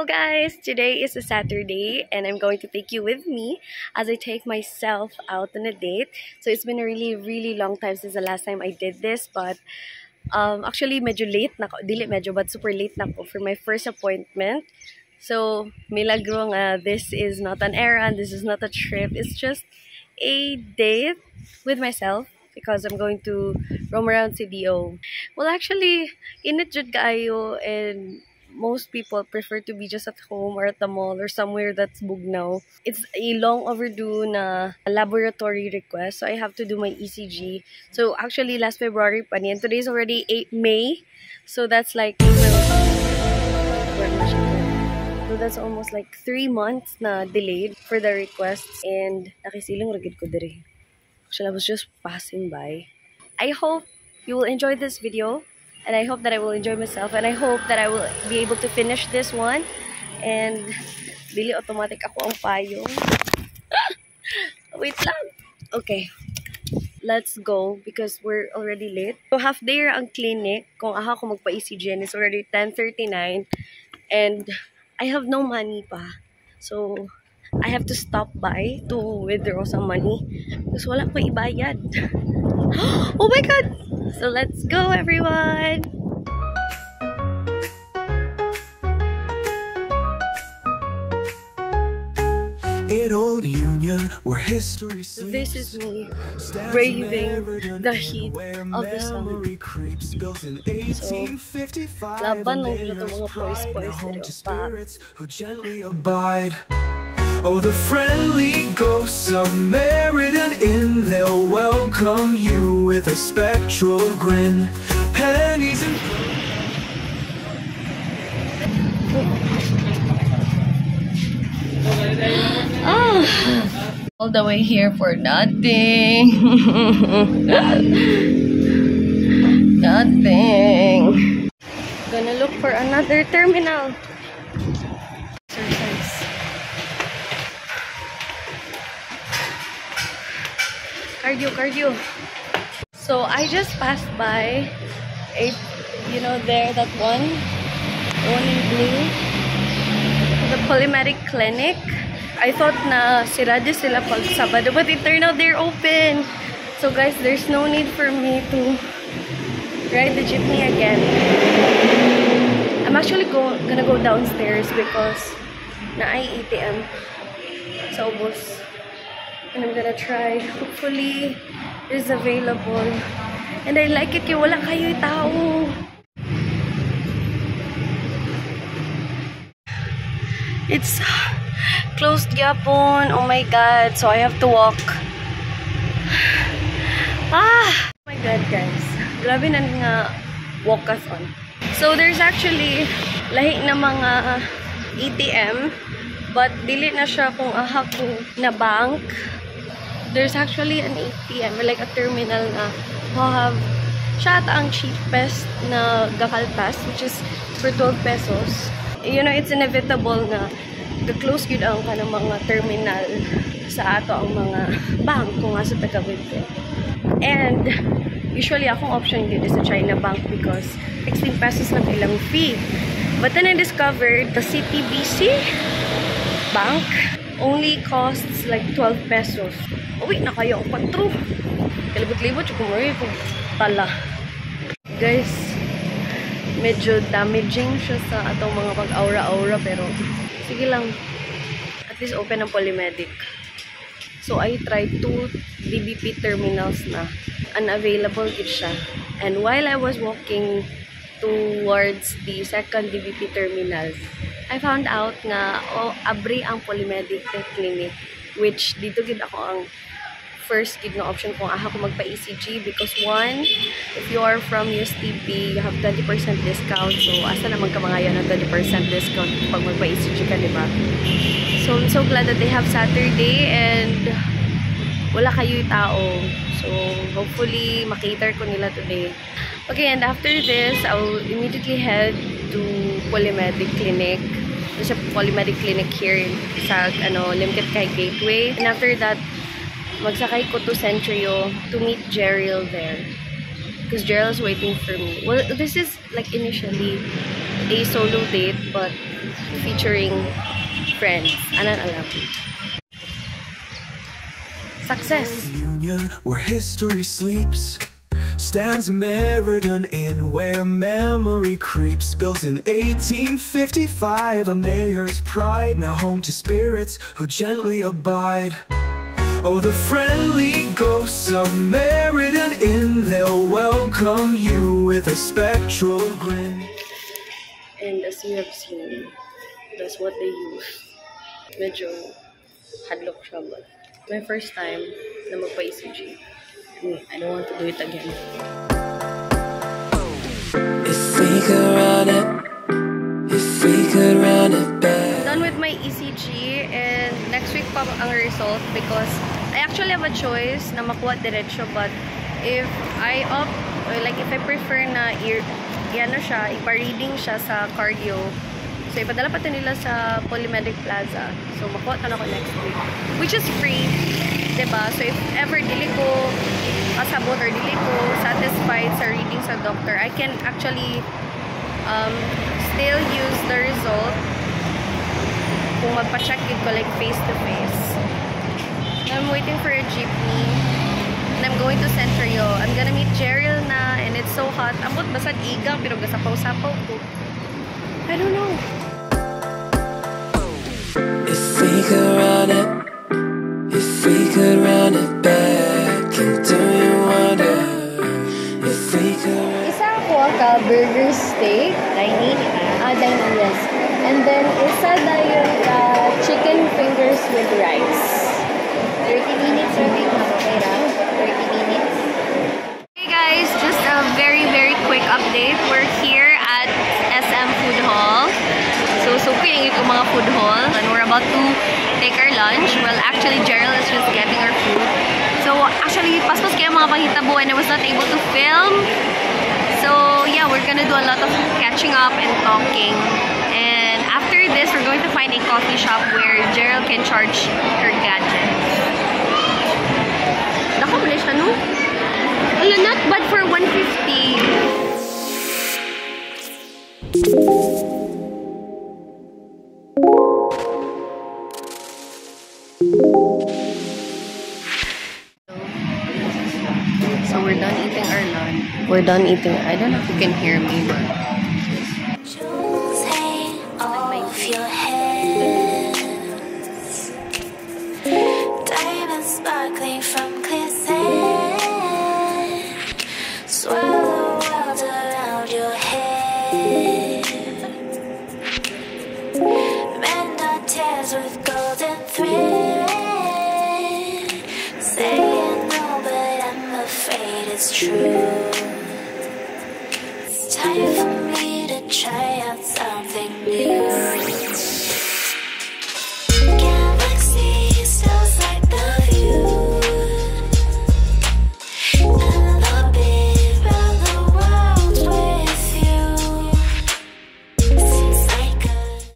Hello guys! Today is a Saturday and I'm going to take you with me as I take myself out on a date. So it's been a really long time since the last time I did this, but actually medyo late na ko, dili medyo but super late na ko for my first appointment. So milagro nga, this is not an errand, this is not a trip, it's just a date with myself because I'm going to roam around CDO. Well, actually, init jud kaayo, and most people prefer to be just at home or at the mall or somewhere that's bugnaw. It's a long overdue na laboratory request, so I have to do my ECG. So actually last February pa niyan. Today is already 8 May, so that's like so that's almost like 3 months na delayed for the requests, and nakisiling ragid ko diri. Actually, I was just passing by. I hope you will enjoy this video. And I hope that I will enjoy myself. And I hope that I will be able to finish this one. And dili automatic ako ang payong. Wait lang. Okay. Let's go because we're already late. So half day ang clinic. Kung aha ko magpa-ECG, and it's already 10:39. And I have no money pa. So I have to stop by to withdraw some money. Because wala ko ibayad. Oh my God! So let's go, everyone! In Old Union, where history so this is me braving the heat of the sun. So, laban lang dito mga boys who gently abide. Oh, the friendly ghosts of Meriden Inn, they'll welcome you with a spectral grin. Pennies and all the way here for nothing. Nothing. Gonna look for another terminal. Cardio. So I just passed by there, that one in blue, the Polymedic Clinic. I thought na sirado sila pag Sabado, but it turned out they're open. So guys, there's no need for me to ride the jeepney again. I'm actually gonna go downstairs because na ay ATM sa ubos. And I'm gonna try. Hopefully, it's available. And I like it. Wala kayo tao. It's closed yapon. Oh my God. So I have to walk. Oh my God, guys. Grabe na nga walkathon. So there's actually lahi na mga ATM. But dili na siya kung aha ko na bank. There's actually an ATM, like a terminal na have siya ang cheapest na gakaltas, which is for 12 pesos. You know, it's inevitable na ga-close yun ang kanang mga terminal sa ato ang mga bank kung nga sa taga-withdraw. And usually akong option yun is sa China Bank because 16 pesos lang ilang fee. But then I discovered the CTBC Bank only costs like 12 pesos. Uwi na kayo ang 4. Kalibot-libot yung kumari kung tala. Guys, medyo damaging siya sa atong mga pag-aura-aura, pero sige lang. At least open ang Polymedic. So I tried 2 DBP terminals na. Unavailable gid siya. And while I was walking towards the second DBP terminal, I found out nga abri ang Polymedic Clinic, which dito gid ako ang first gid na option kung aha ko magpa-ECG because one, if you are from USTP, you have 20% discount. So asa naman ka mga yan ng 20% discount pag magpa-ECG ka, diba? So I'm so glad that they have Saturday and wala kayo tao. So hopefully makater ko nila today. Okay, and after this, I will immediately head to Polymedic Clinic. There's a Polymedic Clinic here sa Limkit Kay Gateway. And after that, magsakay ko to Centrio to meet Jerrell there. Because Jerrell's waiting for me. Well, this is like initially a solo date, but featuring Friends. Anan alam. Success! Union, where history sleeps, stands Meriden Inn, where memory creeps. Built in 1855, a mayor's pride, now home to spirits who gently abide. Oh, the friendly ghosts of Meriden Inn, they'll welcome you with a spectral grin. And as you have seen, that's what they use. Medyo hadlock siya, but my first time na magpa-ECG. I don't want to do it again. If we could run it, if we could run it back. Done with my ECG, and next week pa ang result because I actually have a choice na makuha diretso, but if I opt, like if I prefer na ipa-reading siya sa cardio, so ipadala pa ito nila sa Polymedic Plaza. So makuha ka na ko next week, which is free, diba? So if ever dili ko kasabot or dili ko satisfied sa reading sa doctor, I can actually still use the result kung magpa-check it ko like face to face. I'm waiting for a jeepney and I'm going to Centrio. I'm gonna meet Cheryl na, and it's so hot. Ambot basad igang pero gasapaw-sapaw ko. I don't know. If we could run it, if we could run it back, and do you wonder if we could? Isa ako ka burger steak. Dining, dining, yes. And then isa na yung chicken fingers with rice. 30 minutes serving na okay ra? 30 minutes. Hey guys, just a very quick update. We're here at SM Food Hall. So yung mga food hall, and we're about to take our lunch. Well, actually, Gerald is just getting our food. So actually, paspas kaya mga panghitabo, and I was not able to film. So yeah, we're gonna do a lot of catching up and talking. And after this, we're going to find a coffee shop where Gerald can charge her gadgets. Dako mo siya, no? Wala, not bad for 150. So we're done eating our lunch. We're done eating. I don't know if you can hear me, but Jewels hang off your hands, diamonds sparkling from clear sand, swirl the world around your head, mend our tears with golden thread, saying no but I'm afraid it's true. It's time for